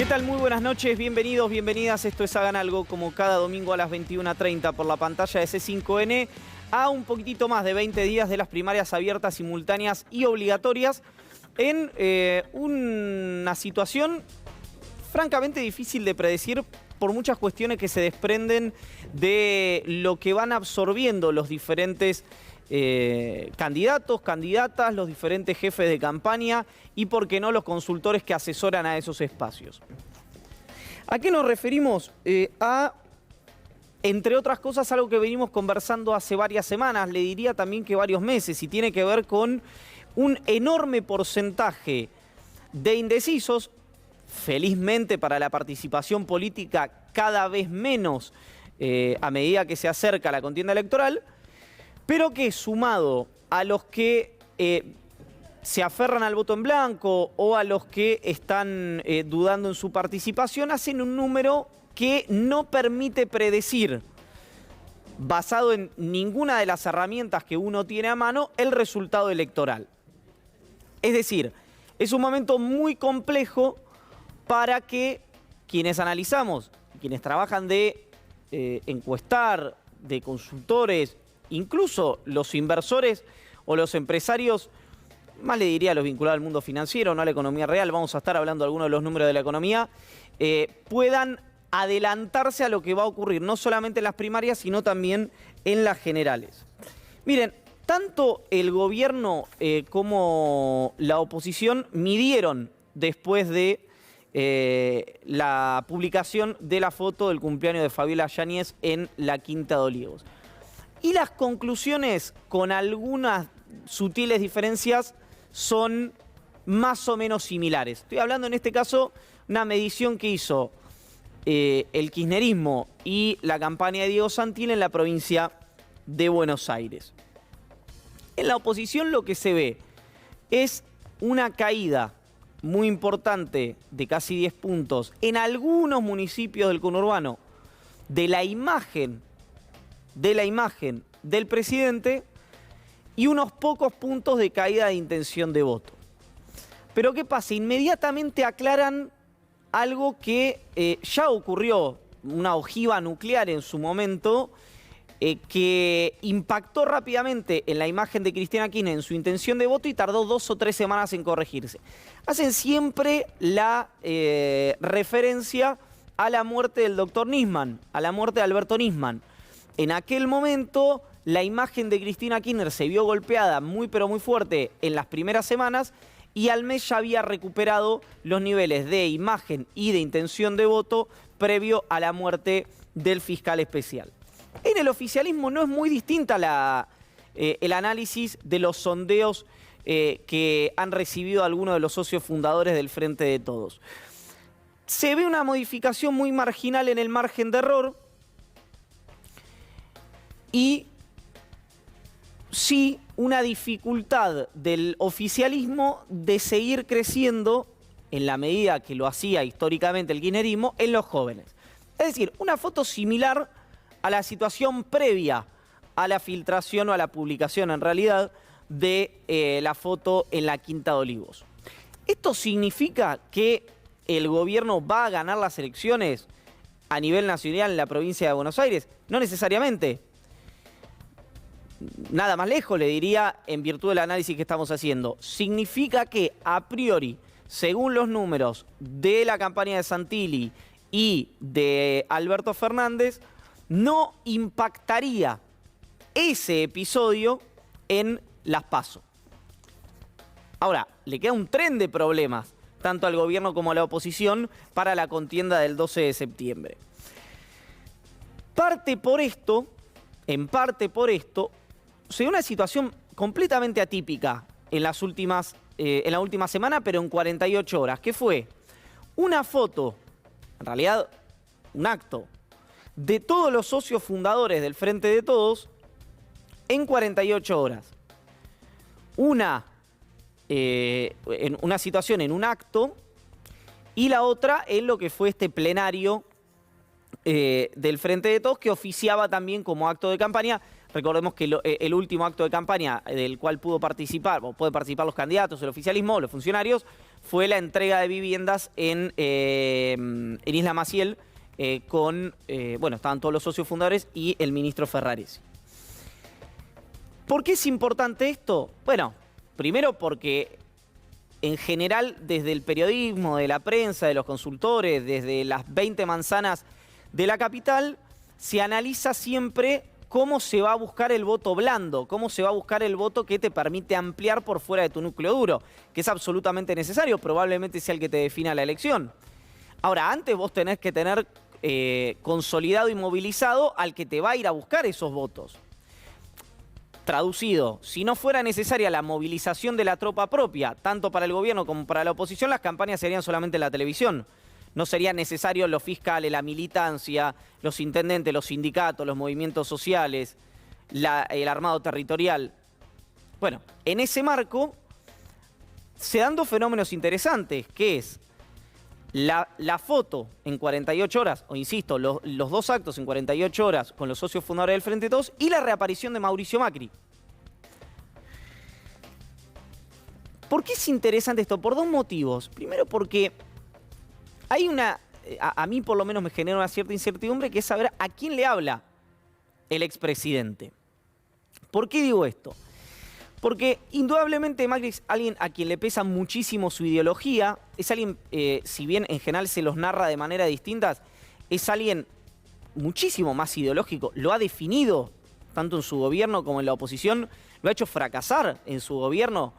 ¿Qué tal? Muy buenas noches, bienvenidos, bienvenidas. Esto es Hagan Algo, como cada domingo a las 21:30 por la pantalla de C5N, a un poquitito más de 20 días de las primarias abiertas, simultáneas y obligatorias, en una situación francamente difícil de predecir por muchas cuestiones que se desprenden de lo que van absorbiendo los diferentes candidatos, candidatas, los diferentes jefes de campaña y, por qué no, los consultores que asesoran a esos espacios. ¿A qué nos referimos? Entre otras cosas, algo que venimos conversando hace varias semanas, le diría también que varios meses, y tiene que ver con un enorme porcentaje de indecisos, felizmente para la participación política cada vez menos a medida que se acerca la contienda electoral, pero que sumado a los que se aferran al voto en blanco o a los que están dudando en su participación, hacen un número que no permite predecir, basado en ninguna de las herramientas que uno tiene a mano, el resultado electoral. Es decir, es un momento muy complejo para que quienes analizamos, quienes trabajan de encuestar, de consultores, incluso los inversores o los empresarios, más le diría a los vinculados al mundo financiero, no a la economía real, vamos a estar hablando de algunos de los números de la economía, puedan adelantarse a lo que va a ocurrir, no solamente en las primarias, sino también en las generales. Miren, tanto el gobierno como la oposición midieron después de la publicación de la foto del cumpleaños de Fabiola Yáñez en la Quinta de Olivos. Y las conclusiones, con algunas sutiles diferencias, son más o menos similares. Estoy hablando en este caso una medición que hizo el kirchnerismo y la campaña de Diego Santilli en la provincia de Buenos Aires. En la oposición lo que se ve es una caída muy importante de casi 10 puntos en algunos municipios del conurbano de la imagen del presidente y unos pocos puntos de caída de intención de voto. Pero ¿qué pasa? Inmediatamente aclaran algo que ya ocurrió, una ojiva nuclear en su momento, que impactó rápidamente en la imagen de Cristina Kirchner en su intención de voto y tardó 2 o 3 semanas en corregirse. Hacen siempre la referencia a la muerte del doctor Nisman, a la muerte de Alberto Nisman. En aquel momento, la imagen de Cristina Kirchner se vio golpeada muy pero muy fuerte en las primeras semanas y al mes ya había recuperado los niveles de imagen y de intención de voto previo a la muerte del fiscal especial. En el oficialismo no es muy distinta el análisis de los sondeos que han recibido algunos de los socios fundadores del Frente de Todos. Se ve una modificación muy marginal en el margen de error y sí una dificultad del oficialismo de seguir creciendo en la medida que lo hacía históricamente el kirchnerismo en los jóvenes. Es decir, una foto similar a la situación previa a la filtración o a la publicación en realidad de la foto en la Quinta de Olivos. ¿Esto significa que el gobierno va a ganar las elecciones a nivel nacional en la provincia de Buenos Aires? No necesariamente. Nada más lejos, le diría, en virtud del análisis que estamos haciendo. Significa que, a priori, según los números de la campaña de Santilli y de Alberto Fernández, no impactaría ese episodio en las PASO. Ahora, le queda un tren de problemas, tanto al gobierno como a la oposición, para la contienda del 12 de septiembre. En parte por esto, se dio una situación completamente atípica en la última semana, pero en 48 horas, que fue una foto, en realidad un acto, de todos los socios fundadores del Frente de Todos en 48 horas. Una situación en un acto y la otra en lo que fue este plenario del Frente de Todos, que oficiaba también como acto de campaña. Recordemos que el último acto de campaña del cual pueden participar los candidatos, el oficialismo, los funcionarios, fue la entrega de viviendas en Isla Maciel bueno, estaban todos los socios fundadores y el ministro Ferraresi. ¿Por qué es importante esto? Bueno, primero porque en general desde el periodismo, de la prensa, de los consultores, desde las 20 manzanas de la capital, se analiza siempre cómo se va a buscar el voto blando, cómo se va a buscar el voto que te permite ampliar por fuera de tu núcleo duro, que es absolutamente necesario, probablemente sea el que te defina la elección. Ahora, antes vos tenés que tener consolidado y movilizado al que te va a ir a buscar esos votos. Traducido, si no fuera necesaria la movilización de la tropa propia, tanto para el gobierno como para la oposición, las campañas serían solamente en la televisión. No serían necesarios los fiscales, la militancia, los intendentes, los sindicatos, los movimientos sociales, el armado territorial. Bueno, en ese marco se dan dos fenómenos interesantes, que es la foto en 48 horas, o insisto, los dos actos en 48 horas con los socios fundadores del Frente Todos y la reaparición de Mauricio Macri. ¿Por qué es interesante esto? Por dos motivos. Primero porque hay a mí por lo menos me genera una cierta incertidumbre, que es saber a quién le habla el expresidente. ¿Por qué digo esto? Porque indudablemente Macri es alguien a quien le pesa muchísimo su ideología, es alguien, si bien en general se los narra de manera distinta, es alguien muchísimo más ideológico, lo ha definido tanto en su gobierno como en la oposición, lo ha hecho fracasar en su gobierno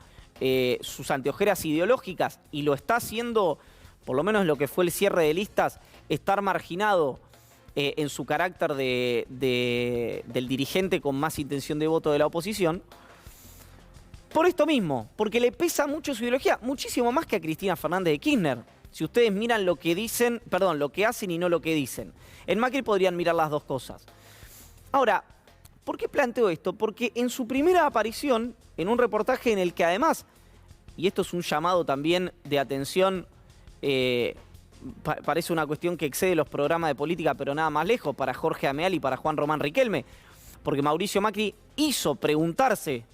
sus anteojeras ideológicas y lo está haciendo, por lo menos lo que fue el cierre de listas, estar marginado en su carácter del dirigente con más intención de voto de la oposición. Por esto mismo, porque le pesa mucho su ideología, muchísimo más que a Cristina Fernández de Kirchner. Si ustedes miran lo que dicen, perdón, lo que hacen y no lo que dicen. En Macri podrían mirar las dos cosas. Ahora, ¿por qué planteo esto? Porque en su primera aparición, en un reportaje en el que además, y esto es un llamado también de atención, parece una cuestión que excede los programas de política, pero nada más lejos, para Jorge Ameal y para Juan Román Riquelme, porque Mauricio Macri hizo preguntarse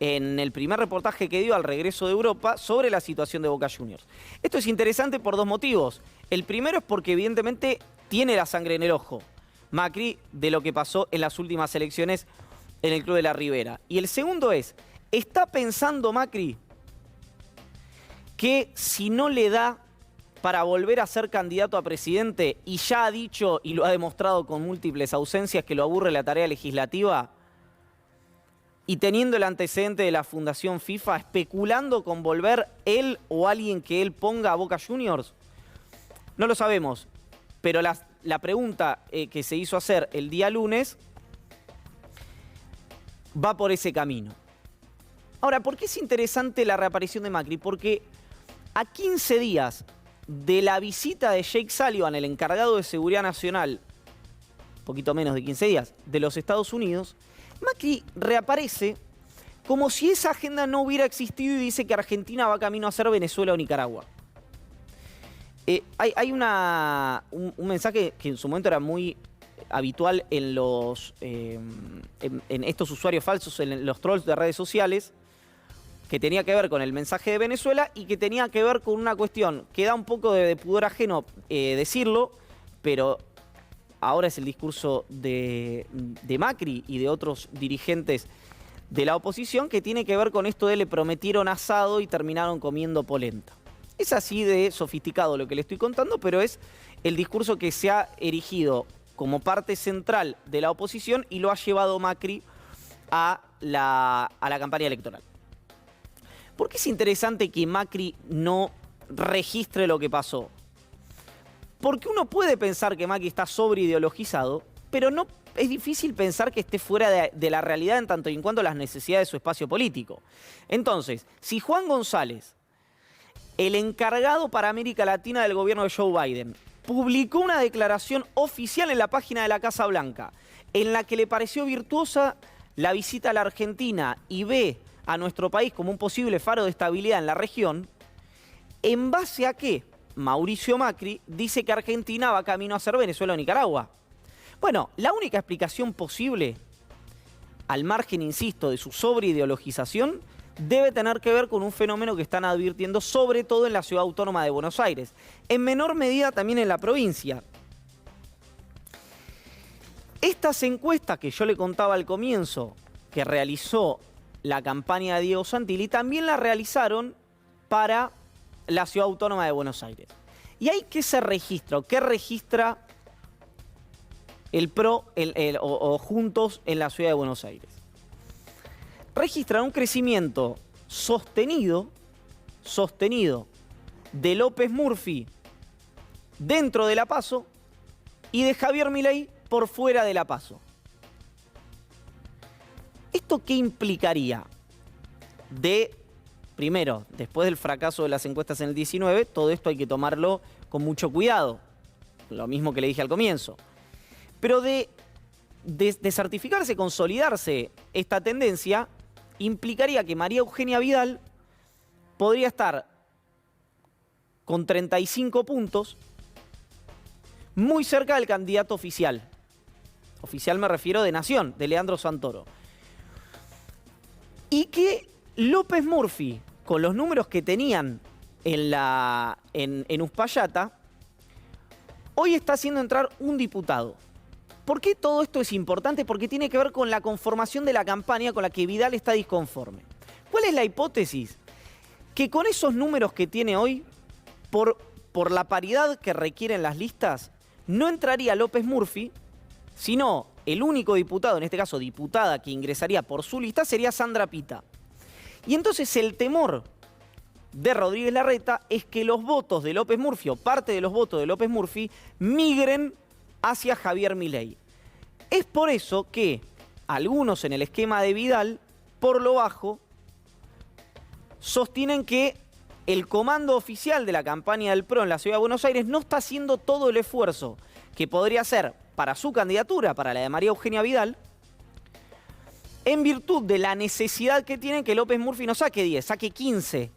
en el primer reportaje que dio al regreso de Europa sobre la situación de Boca Juniors. Esto es interesante por dos motivos. El primero es porque evidentemente tiene la sangre en el ojo Macri de lo que pasó en las últimas elecciones en el Club de la Ribera. Y el segundo es, ¿está pensando Macri que si no le da para volver a ser candidato a presidente, y ya ha dicho y lo ha demostrado con múltiples ausencias que lo aburre la tarea legislativa, y teniendo el antecedente de la Fundación FIFA, especulando con volver él o alguien que él ponga a Boca Juniors? No lo sabemos, pero la pregunta que se hizo hacer el día lunes va por ese camino. Ahora, ¿por qué es interesante la reaparición de Macri? Porque a 15 días de la visita de Jake Sullivan, el encargado de Seguridad Nacional, poquito menos de 15 días, de los Estados Unidos, Macri reaparece como si esa agenda no hubiera existido y dice que Argentina va camino a ser Venezuela o Nicaragua. Hay un mensaje que en su momento era muy habitual en estos usuarios falsos, en los trolls de redes sociales, que tenía que ver con el mensaje de Venezuela y que tenía que ver con una cuestión que da un poco de pudor ajeno decirlo, pero ahora es el discurso de Macri y de otros dirigentes de la oposición, que tiene que ver con esto de le prometieron asado y terminaron comiendo polenta. Es así de sofisticado lo que le estoy contando, pero es el discurso que se ha erigido como parte central de la oposición y lo ha llevado Macri a la campaña electoral. ¿Por qué es interesante que Macri no registre lo que pasó? Porque uno puede pensar que Macri está sobreideologizado, pero no es difícil pensar que esté fuera de la realidad en tanto y en cuanto a las necesidades de su espacio político. Entonces, si Juan González, el encargado para América Latina del gobierno de Joe Biden, publicó una declaración oficial en la página de la Casa Blanca, en la que le pareció virtuosa la visita a la Argentina y ve a nuestro país como un posible faro de estabilidad en la región, ¿en base a qué Mauricio Macri dice que Argentina va camino a ser Venezuela o Nicaragua? Bueno, la única explicación posible, al margen, insisto, de su sobreideologización, debe tener que ver con un fenómeno que están advirtiendo sobre todo en la Ciudad Autónoma de Buenos Aires, en menor medida también en la provincia. Estas encuestas que yo le contaba al comienzo, que realizó la campaña de Diego Santilli, también la realizaron para la Ciudad Autónoma de Buenos Aires. ¿Y ahí qué se registra? ¿Qué registra el PRO o Juntos en la Ciudad de Buenos Aires? Registran un crecimiento sostenido de López Murphy dentro de la PASO y de Javier Milei por fuera de la PASO. ¿Esto qué implicaría? Primero, después del fracaso de las encuestas en el 19, todo esto hay que tomarlo con mucho cuidado. Lo mismo que le dije al comienzo. Pero de certificarse, consolidarse esta tendencia, implicaría que María Eugenia Vidal podría estar con 35 puntos muy cerca del candidato oficial. Oficial me refiero de Nación, de Leandro Santoro. Y que López Murphy, con los números que tenían en Uspallata, hoy está haciendo entrar un diputado. ¿Por qué todo esto es importante? Porque tiene que ver con la conformación de la campaña con la que Vidal está disconforme. ¿Cuál es la hipótesis? Que con esos números que tiene hoy, por la paridad que requieren las listas, no entraría López Murphy, sino el único diputado, en este caso diputada, que ingresaría por su lista sería Sandra Pita. Y entonces el temor de Rodríguez Larreta es que los votos de López Murphy, o parte de los votos de López Murphy, migren hacia Javier Milei. Es por eso que algunos en el esquema de Vidal, por lo bajo, sostienen que el comando oficial de la campaña del PRO en la Ciudad de Buenos Aires no está haciendo todo el esfuerzo que podría hacer para su candidatura, para la de María Eugenia Vidal, en virtud de la necesidad que tiene que López Murphy no saque 10, saque 15,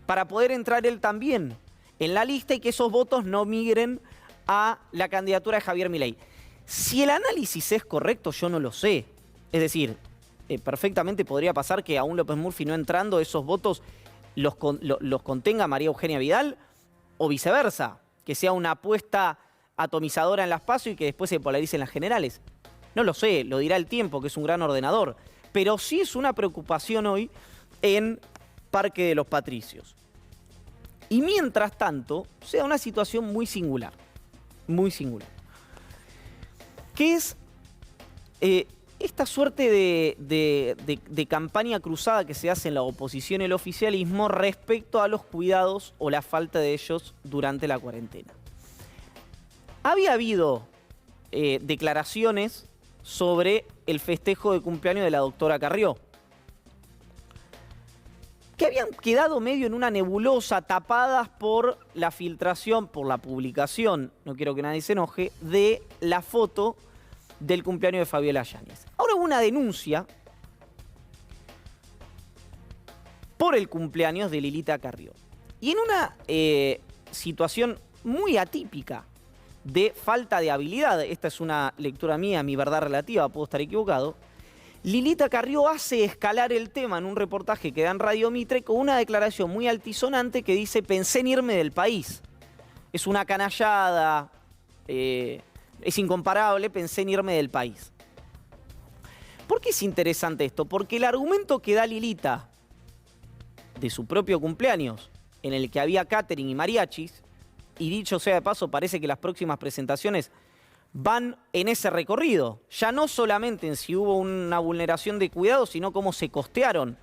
para poder entrar él también en la lista y que esos votos no migren a la candidatura de Javier Milei. Si el análisis es correcto, yo no lo sé. Es decir, perfectamente podría pasar que aún López Murphy no entrando, esos votos los contenga María Eugenia Vidal, o viceversa, que sea una apuesta atomizadora en las PASO y que después se polarice en las generales. No lo sé, lo dirá el tiempo, que es un gran ordenador. Pero sí es una preocupación hoy en Parque de los Patricios. Y mientras tanto, se da una situación muy singular, que es esta suerte de campaña cruzada que se hace en la oposición y el oficialismo respecto a los cuidados o la falta de ellos durante la cuarentena. Había habido declaraciones sobre el festejo de cumpleaños de la doctora Carrió, que habían quedado medio en una nebulosa, tapadas por la filtración, por la publicación, no quiero que nadie se enoje, de la foto del cumpleaños de Fabiola Yáñez. Ahora hubo una denuncia por el cumpleaños de Lilita Carrió. Y en una situación muy atípica de falta de habilidad, esta es una lectura mía, mi verdad relativa, puedo estar equivocado, Lilita Carrió hace escalar el tema en un reportaje que da en Radio Mitre con una declaración muy altisonante que dice: pensé en irme del país. Es una canallada, es incomparable, pensé en irme del país. ¿Por qué es interesante esto? Porque el argumento que da Lilita de su propio cumpleaños, en el que había catering y mariachis, y dicho sea de paso, parece que las próximas presentaciones van en ese recorrido. Ya no solamente en si hubo una vulneración de cuidado, sino cómo se costearon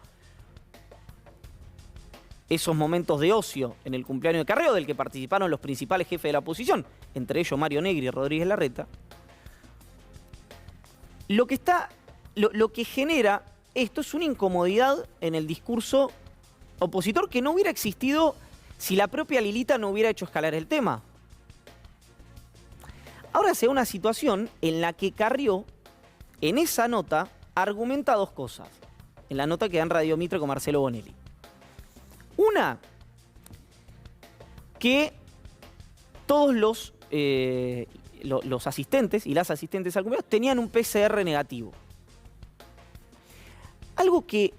esos momentos de ocio en el cumpleaños de Carrió, del que participaron los principales jefes de la oposición, entre ellos Mario Negri y Rodríguez Larreta. Lo que genera esto es una incomodidad en el discurso opositor que no hubiera existido si la propia Lilita no hubiera hecho escalar el tema. Ahora se da una situación en la que Carrió, en esa nota, argumenta dos cosas. En la nota que da en Radio Mitre con Marcelo Bonelli. Una, que todos los asistentes y las asistentes al cumpleaños tenían un PCR negativo. Algo que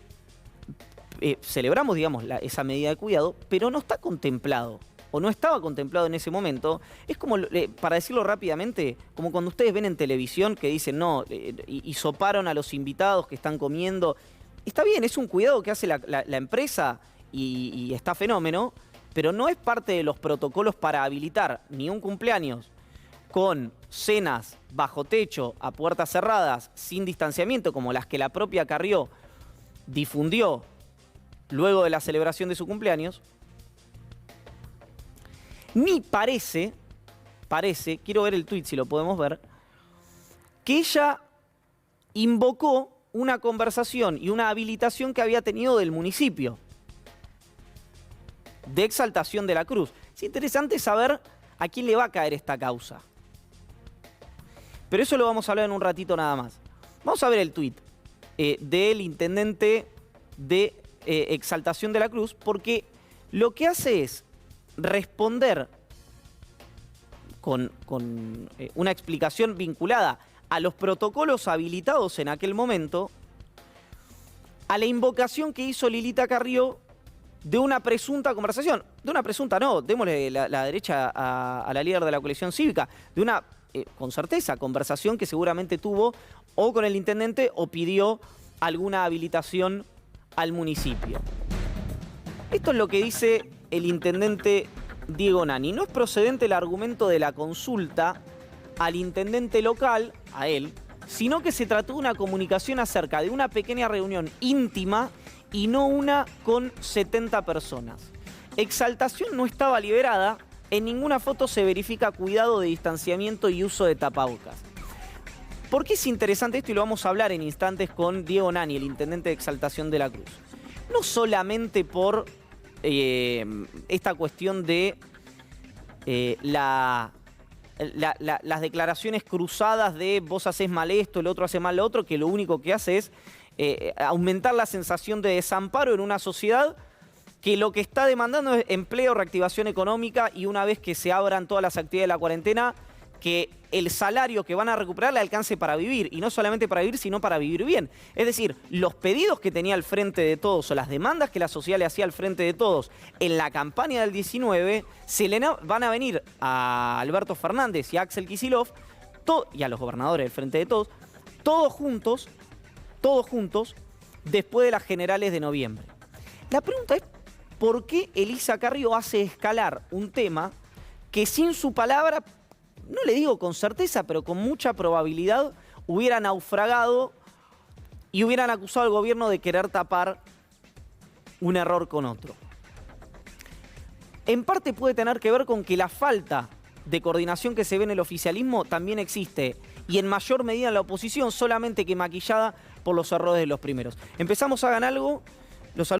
celebramos, digamos, esa medida de cuidado, pero no está contemplado, o no estaba contemplado en ese momento. Es como, para decirlo rápidamente, como cuando ustedes ven en televisión que dicen, no, hisoparon a los invitados que están comiendo. Está bien, es un cuidado que hace la empresa y está fenómeno, pero no es parte de los protocolos para habilitar ni un cumpleaños con cenas bajo techo, a puertas cerradas, sin distanciamiento, como las que la propia Carrió difundió luego de la celebración de su cumpleaños, ni parece, quiero ver el tuit si lo podemos ver, que ella invocó una conversación y una habilitación que había tenido del municipio de Exaltación de la Cruz. Es interesante saber a quién le va a caer esta causa. Pero eso lo vamos a hablar en un ratito nada más. Vamos a ver el tuit del intendente de Exaltación de la Cruz, porque lo que hace es responder con una explicación vinculada a los protocolos habilitados en aquel momento, a la invocación que hizo Lilita Carrió de una presunta conversación. De una presunta no, démosle la derecha a la líder de la coalición cívica, de una, con certeza, conversación que seguramente tuvo o con el intendente o pidió alguna habilitación al municipio. Esto es lo que dice el intendente Diego Nani. No es procedente el argumento de la consulta al intendente local, a él, sino que se trató de una comunicación acerca de una pequeña reunión íntima y no una con 70 personas. Exaltación no estaba liberada, en ninguna foto se verifica cuidado de distanciamiento y uso de tapabocas. ¿Por qué es interesante esto? Y lo vamos a hablar en instantes con Diego Nani, el intendente de Exaltación de la Cruz. No solamente por esta cuestión de las declaraciones cruzadas de vos hacés mal esto, el otro hace mal lo otro, que lo único que hace es aumentar la sensación de desamparo en una sociedad que lo que está demandando es empleo, reactivación económica y una vez que se abran todas las actividades de la cuarentena, que el salario que van a recuperar le alcance para vivir, y no solamente para vivir, sino para vivir bien. Es decir, los pedidos que tenía al Frente de Todos o las demandas que la sociedad le hacía al Frente de Todos en la campaña del 19 van a venir a Alberto Fernández y a Axel Kicillof y a los gobernadores del Frente de Todos, todos juntos, después de las generales de noviembre. La pregunta es, ¿por qué Elisa Carrió hace escalar un tema que sin su palabra, no le digo con certeza, pero con mucha probabilidad, hubiera naufragado y hubieran acusado al gobierno de querer tapar un error con otro? En parte puede tener que ver con que la falta de coordinación que se ve en el oficialismo también existe, y en mayor medida en la oposición, solamente que maquillada por los errores de los primeros. Empezamos, hagan algo. Los